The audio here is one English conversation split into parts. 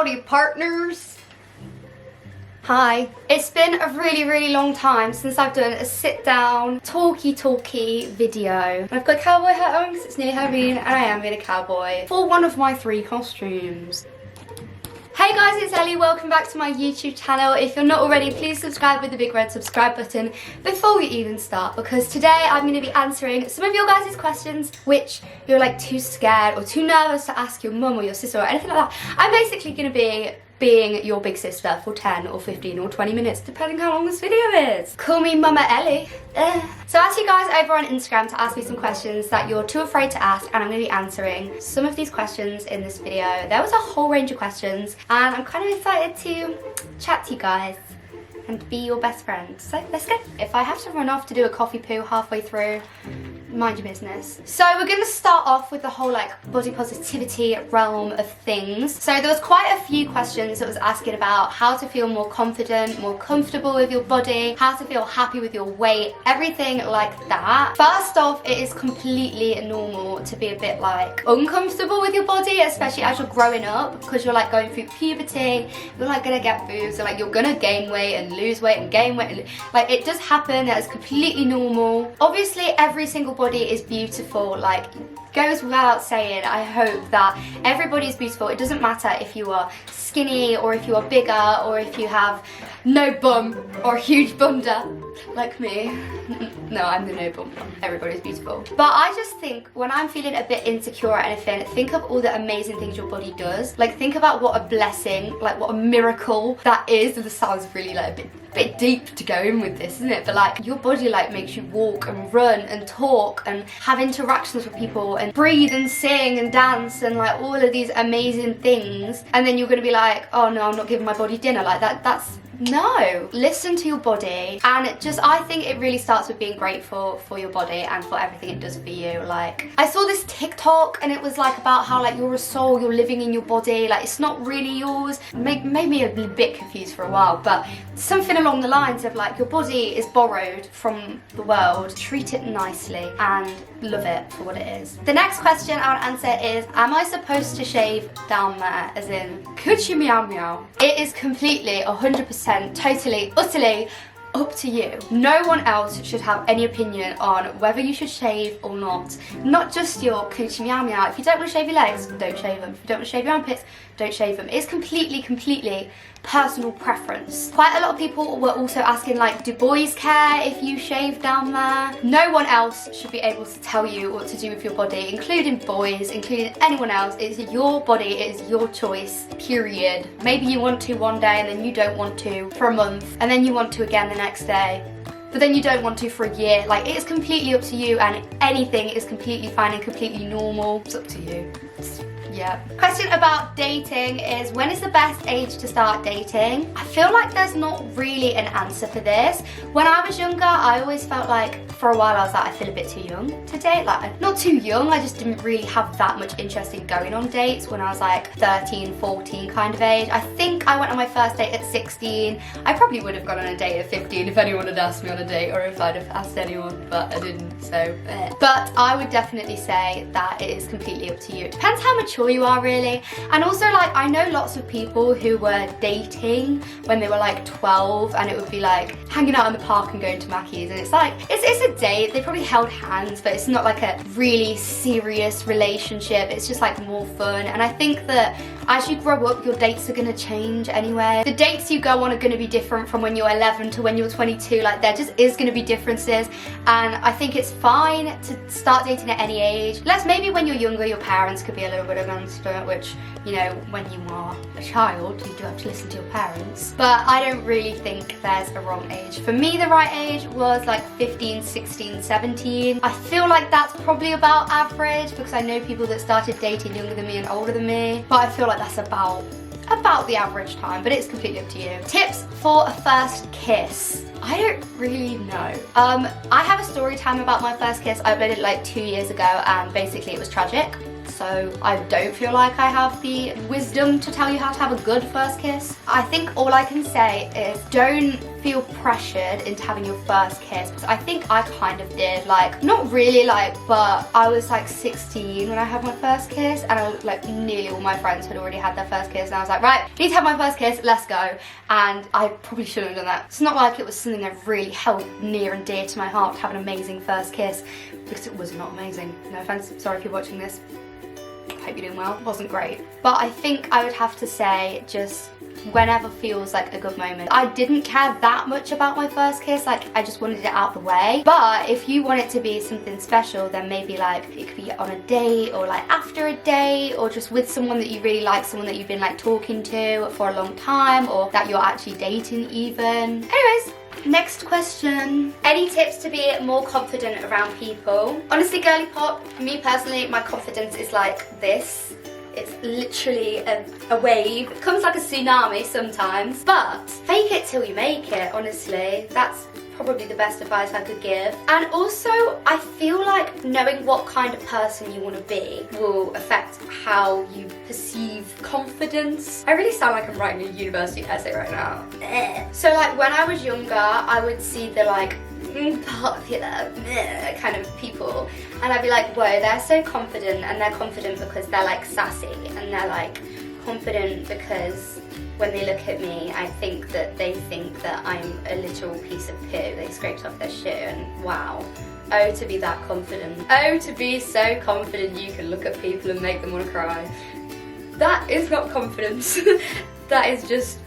Howdy partners! Hi. It's been a really long time since I've done a sit down talky video. I've got a cowboy hat on because it's nearly Halloween and I am being a cowboy for one of my 3 costumes. Hey guys, it's Ellie, welcome back to my YouTube channel. If you're not already, please subscribe with the big red subscribe button before we even start, because today I'm going to be answering some of your guys' questions which you're like too scared or too nervous to ask your mum or your sister or anything like that. I'm basically going to be being your big sister for 10 or 15 or 20 minutes, depending how long this video is. Call me Mama Ellie. So I asked you guys over on Instagram to ask me some questions that you're too afraid to ask, and I'm going to be answering some of these questions in this video. There was a whole range of questions, and I'm kind of excited to chat to you guys and be your best friend. So let's go. If I have to run off to do a coffee poo halfway through, mind your business. So we're going to start off with the whole like body positivity realm of things. So there was quite a few questions that was asking about how to feel more confident, more comfortable with your body, how to feel happy with your weight, everything like that. First off, it is completely normal to be a bit like uncomfortable with your body, especially as you're growing up, because you're like going through puberty, you're like gonna get boobs, so like you're gonna gain weight and lose weight and gain weight, and like it does happen. That is completely normal. Obviously every single body is beautiful, like goes without saying. I hope that everybody is beautiful. It doesn't matter if you are skinny or if you are bigger or if you have no bum or a huge bunda like me. No, I'm the no bum one. Everybody's beautiful. But I just think when I'm feeling a bit insecure or anything, think of all the amazing things your body does. Like think about what a blessing, like what a miracle that is. This sounds really like a bit deep to go in with this, isn't it? But like your body like makes you walk and run and talk and have interactions with people and breathe and sing and dance and like all of these amazing things, and then you're gonna be like, oh no, I'm not giving my body dinner. Like that's no. Listen to your body, and just I think it really starts with being grateful for your body and for everything it does for you. Like I saw this TikTok and it was like about how like you're a soul, you're living in your body, like it's not really yours. Made me a bit confused for a while, but something along the lines of like your body is borrowed from the world. Treat it nicely and love it for what it is. The next question I would answer is, am I supposed to shave down there, as in could you meow meow? It is completely 100% totally utterly up to you. No one else should have any opinion on whether you should shave or not. Not just your coochie meow meow. If you don't want to shave your legs, don't shave them. If you don't want to shave your armpits, don't shave them. It's completely personal preference. Quite a lot of people were also asking like, do boys care if you shave down there? No one else should be able to tell you what to do with your body, including boys, including anyone else. It's your body, it is your choice, period. Maybe you want to one day and then you don't want to for a month, and then you want to again the next day, but then you don't want to for a year. Like it's completely up to you, and anything is completely fine and completely normal. It's up to you. Yeah. Question about dating is, when is the best age to start dating? I feel like there's not really an answer for this. When I was younger, I always felt like for a while I was like, I feel a bit too young to date. Like not too young, I just didn't really have that much interest in going on dates when I was like 13, 14 kind of age. I think I went on my first date at 16. I probably would have gone on a date at 15 if anyone had asked me on a date, or if I'd have asked anyone, but I didn't, so But I would definitely say that it is completely up to you. It depends how mature you are really. And also like I know lots of people who were dating when they were like 12, and it would be like hanging out in the park and going to Mackey's, and it's like it's a date. They probably held hands, but it's not like a really serious relationship. It's just like more fun. And I think that as you grow up, your dates are going to change anyway. The dates you go on are going to be different from when you're 11 to when you're 22. Like there just is going to be differences, and I think it's fine to start dating at any age. Unless maybe when you're younger your parents could be a little bit against it, which, you know, when you are a child you do have to listen to your parents. But I don't really think there's a wrong age. For me the right age was like 15, 16, 17. I feel like that's probably about average, because I know people that started dating younger than me and older than me, but I feel like that's about the average time, but it's completely up to you. Tips for a first kiss. I don't really know. I have a story time about my first kiss. I uploaded it like 2 years ago, and basically it was tragic. so I don't feel like I have the wisdom to tell you how to have a good first kiss. I think all I can say is don't feel pressured into having your first kiss, because I think I kind of did, like, not really, like, but I was like 16 when I had my first kiss, and like nearly all my friends had already had their first kiss, and I was like, right, I need to have my first kiss, let's go. And I probably shouldn't have done that. It's not like it was something that really held near and dear to my heart to have an amazing first kiss, because it was not amazing. No offense, sorry if you're watching this. I hope you're doing well. It wasn't great. But I think I would have to say, just whenever feels like a good moment. I didn't care that much about my first kiss, like I just wanted it out of the way. But if you want it to be something special, then maybe like it could be on a date, or like after a date, or just with someone that you really like, someone that you've been like talking to for a long time, or that you're actually dating even. Anyways, next question. Any tips to be more confident around people? Honestly, girly pop, for me personally, my confidence is like this. It's literally a wave. It comes like a tsunami sometimes, but fake it till you make it, honestly. That's probably the best advice I could give. And also, I feel like knowing what kind of person you want to be will affect how you perceive confidence. I really sound like I'm writing a university essay right now. So like when I was younger, I would see the like popular kind of people, and I'd be like, whoa, they're so confident, and they're confident because they're like sassy, and they're like confident because when they look at me, I think that they think that I'm a literal piece of poo. They scraped off their shoe, and wow. Oh, to be that confident. Oh, to be so confident you can look at people and make them want to cry. That is not confidence. That is just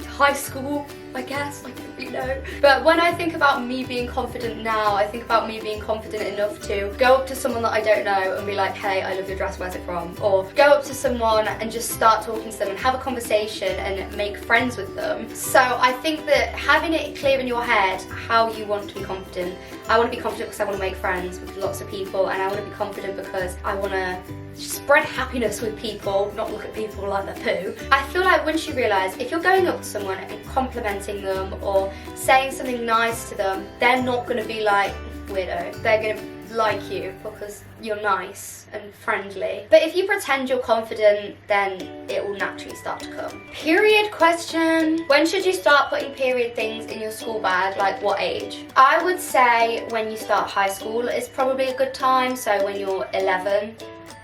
high school, I guess. I don't really know. But when I think about me being confident now, I think about me being confident enough to go up to someone that I don't know and be like, hey, I love your dress, where's it from? Or go up to someone and just start talking to them and have a conversation and make friends with them. So I think that having it clear in your head how you want to be confident. I want to be confident because I want to make friends with lots of people, and I want to be confident because I want to spread happiness with people, not look at people like they're poo. I feel like once you realise if you're going up to someone and complimenting them or saying something nice to them, they're not going to be like weirdo. They're going to like you because you're nice and friendly. But if you pretend you're confident, then it will naturally start to come. Period question. When should you start putting period things in your school bag? Like what age? I would say when you start high school is probably a good time. So when you're 11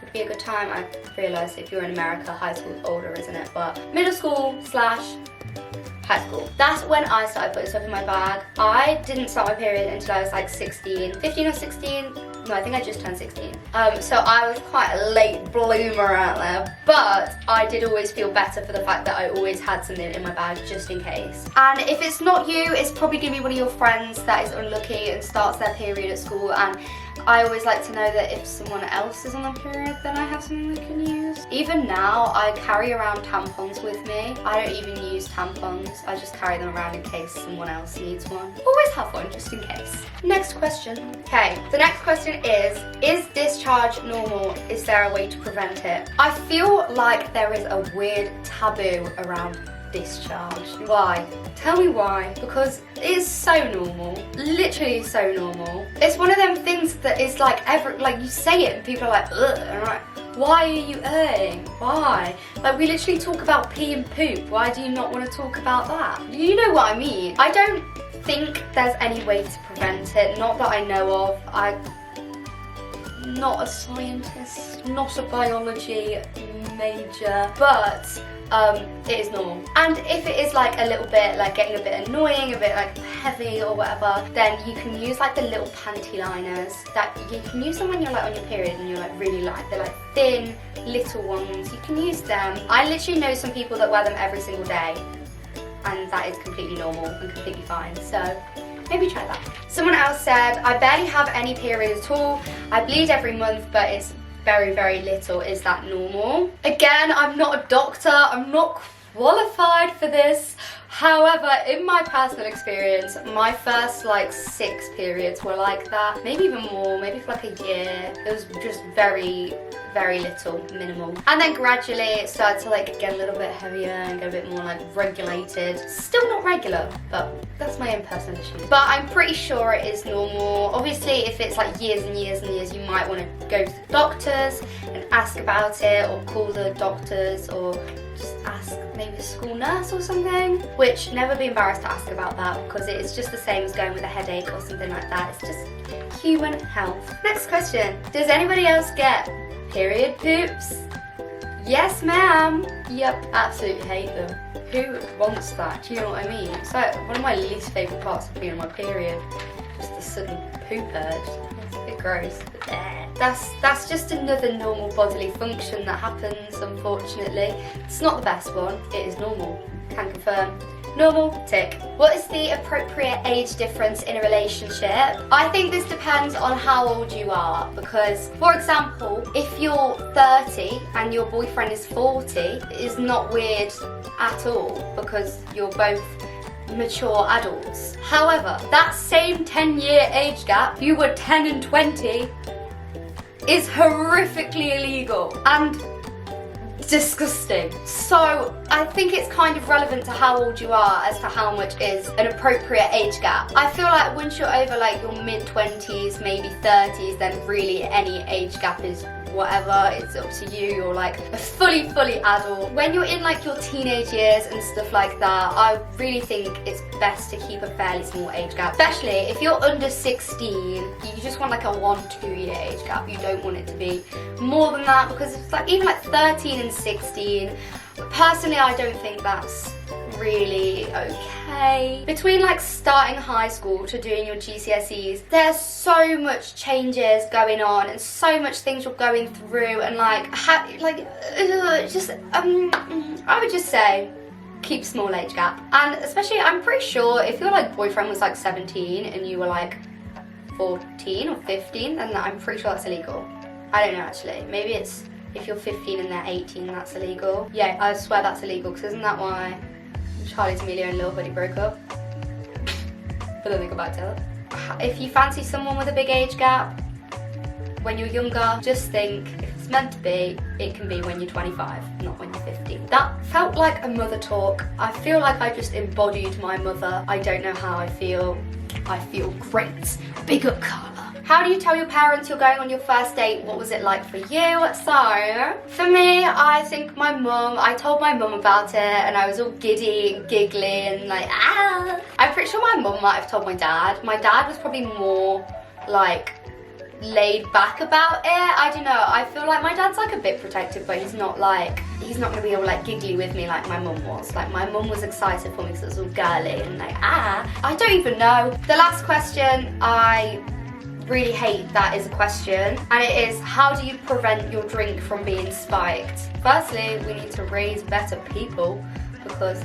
would be a good time. I realise if you're in America, high school's older, isn't it? But middle school / high school. That's when I started putting stuff in my bag. I didn't start my period until I was like 16 or 16. No, I think I just turned 16. So I was quite a late bloomer out there, but I did always feel better for the fact that I always had something in my bag just in case. And if it's not you, it's probably gonna be one of your friends that is unlucky and starts their period at school, and I always like to know that if someone else is on their period, then I have something they can use. Even now, I carry around tampons with me. I don't even use tampons. I just carry them around in case someone else needs one. Always have one, just in case. Next question. Okay, the next question is discharge normal? Is there a way to prevent it? I feel like there is a weird taboo around discharge. Why? Tell me why. Because it is so normal. Literally so normal. It's one of them things that is like you say it and people are like, ugh, and I'm like, why are you erring? Why? Like, we literally talk about pee and poop. Why do you not want to talk about that? You know what I mean? I don't think there's any way to prevent it. Not that I know of. I'm not a scientist, not a biology major, but it is normal. And if it is like a little bit like getting a bit annoying, a bit like heavy or whatever, then you can use like the little panty liners that you can use them when you're like on your period and you're like really light. They're like thin little ones. You can use them. I literally know some people that wear them every single day, and that is completely normal and completely fine. So maybe try that. Someone else said, I barely have any period at all. I bleed every month, but it's very, very little. Is that normal? Again, I'm not a doctor. I'm not qualified for this. However, in my personal experience, my first like 6 periods were like that. Maybe even more, maybe for like a year. It was just very, very little, minimal. And then gradually it started to like get a little bit heavier and get a bit more like regulated. Still not regular, but that's my own personal issue. But I'm pretty sure it is normal. Obviously, if it's like years and years and years, you might want to go to the doctors and ask about it, or call the doctors, or just ask maybe a school nurse or something. Which, never be embarrassed to ask about that, because it is just the same as going with a headache or something like that. It's just human health. Next question. Does anybody else get period poops? Yes, ma'am. Yep, absolutely hate them. Who wants that? Do you know what I mean? It's like one of my least favourite parts of being on my period. Just the sudden poop urge. It's a bit gross. That's just another normal bodily function that happens, unfortunately. It's not the best one. It is normal. Can confirm. Normal, tick. What is the appropriate age difference in a relationship? I think this depends on how old you are, because, for example, if you're 30 and your boyfriend is 40, it is not weird at all, because you're both mature adults. However, that same 10-year age gap, you were 10 and 20, is horrifically illegal and disgusting. So I think it's kind of relevant to how old you are as to how much is an appropriate age gap. I feel like once you're over like your mid-20s, maybe 30s, then really any age gap is whatever, it's up to you. You're like a fully adult. When you're in like your teenage years and stuff like that, I really think it's best to keep a fairly small age gap, especially if you're under 16. You just want like a 1-2 year age gap. You don't want it to be more than that, because it's like even like 13 and 16, personally I don't think that's really okay. Between like starting high school to doing your GCSEs, there's so much changes going on and so much things you're going through, and like I would just say keep small age gap. And especially, I'm pretty sure if your like boyfriend was like 17 and you were like 14 or 15, then I'm pretty sure that's illegal. I don't know actually, maybe it's if you're 15 and they're 18, that's illegal. Yeah, I swear that's illegal, because isn't that why Charlie D'Amelio and Lil Hoodie broke up? But then they got back together. If you fancy someone with a big age gap when you're younger, just think if it's meant to be, it can be when you're 25, not when you're 50. That felt like a mother talk. I feel like I just embodied my mother. I don't know how I feel. I feel great. Big up, Carla. How do you tell your parents you're going on your first date? What was it like for you? So, for me, I think I told my mum about it, and I was all giddy and giggly and like, ah. I'm pretty sure my mum might have told my dad. My dad was probably more like laid back about it. I don't know, I feel like my dad's like a bit protective, but he's not gonna be all like giggly with me like my mum was. Like my mum was excited for me because it was all girly and like, ah. I don't even know. The last question, I really hate that is a question, and it is, how do you prevent your drink from being spiked? Firstly, we need to raise better people, because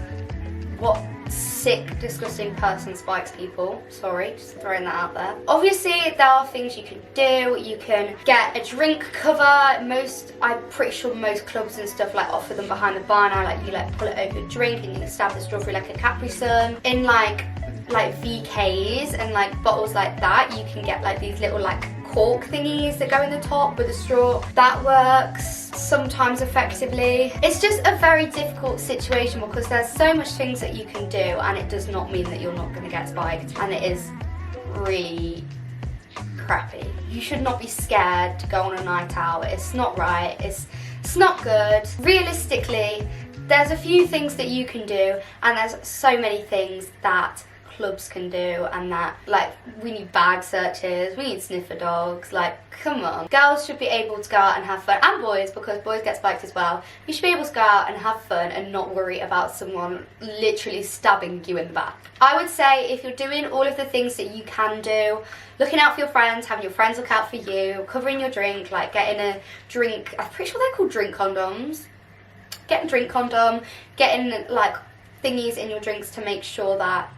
what sick, disgusting person spikes people? Sorry, just throwing that out there. Obviously, there are things you can do. You can get a drink cover. I'm pretty sure most clubs and stuff like offer them behind the bar now. Like you like pull it over your drink and you can stab the straw through like a Capri Sun. In like VKs and like bottles like that, you can get like these little like cork thingies that go in the top with a straw. That works sometimes effectively. It's just a very difficult situation because there's so much things that you can do, and it does not mean that you're not going to get spiked, and it is really crappy. You should not be scared to go on a night out. It's not right. It's not good. Realistically, there's a few things that you can do, and there's so many things that clubs can do, and that like we need bag searches, we need sniffer dogs. Like, come on, girls should be able to go out and have fun, and boys, because boys get spiked as well. You should be able to go out and have fun and not worry about someone literally stabbing you in the back. I would say if you're doing all of the things that you can do, looking out for your friends, having your friends look out for you, covering your drink, like getting a drink, I'm pretty sure they're called drink condoms, getting a drink condom, getting like thingies in your drinks to make sure that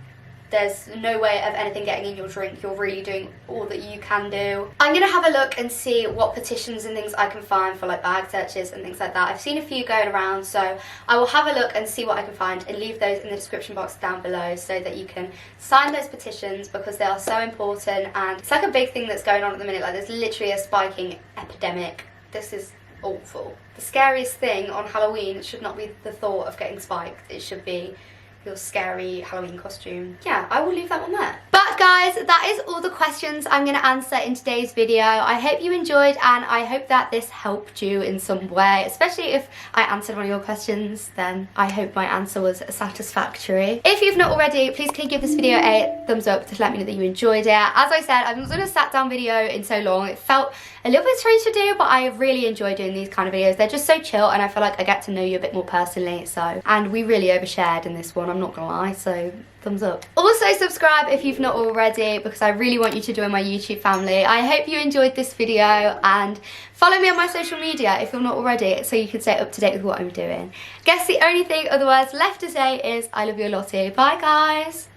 there's no way of anything getting in your drink. You're really doing all that you can do. I'm gonna have a look and see what petitions and things I can find for like bag searches and things like that. I've seen a few going around, so I will have a look and see what I can find and leave those in the description box down below so that you can sign those petitions, because they are so important and it's like a big thing that's going on at the minute. Like there's literally a spiking epidemic. This is awful. The scariest thing on Halloween should not be the thought of getting spiked. It should be your scary Halloween costume. Yeah, I will leave that one there. But guys, that is all the questions I'm going to answer in today's video. I hope you enjoyed, and I hope that this helped you in some way, especially if I answered one of your questions. Then I hope my answer was satisfactory. If you've not already, please can you give this video a thumbs up to let me know that you enjoyed it. As I said, I've not done a sat down video in so long. It felt a little bit strange to do, but I really enjoy doing these kind of videos. They're just so chill, and I feel like I get to know you a bit more personally. So, and we really overshared in this one, I'm not gonna lie, so thumbs up. Also subscribe if you've not already, because I really want you to join my YouTube family. I hope you enjoyed this video, and follow me on my social media if you're not already, so you can stay up to date with what I'm doing. Guess the only thing otherwise left to say is I love you a lot. Bye guys.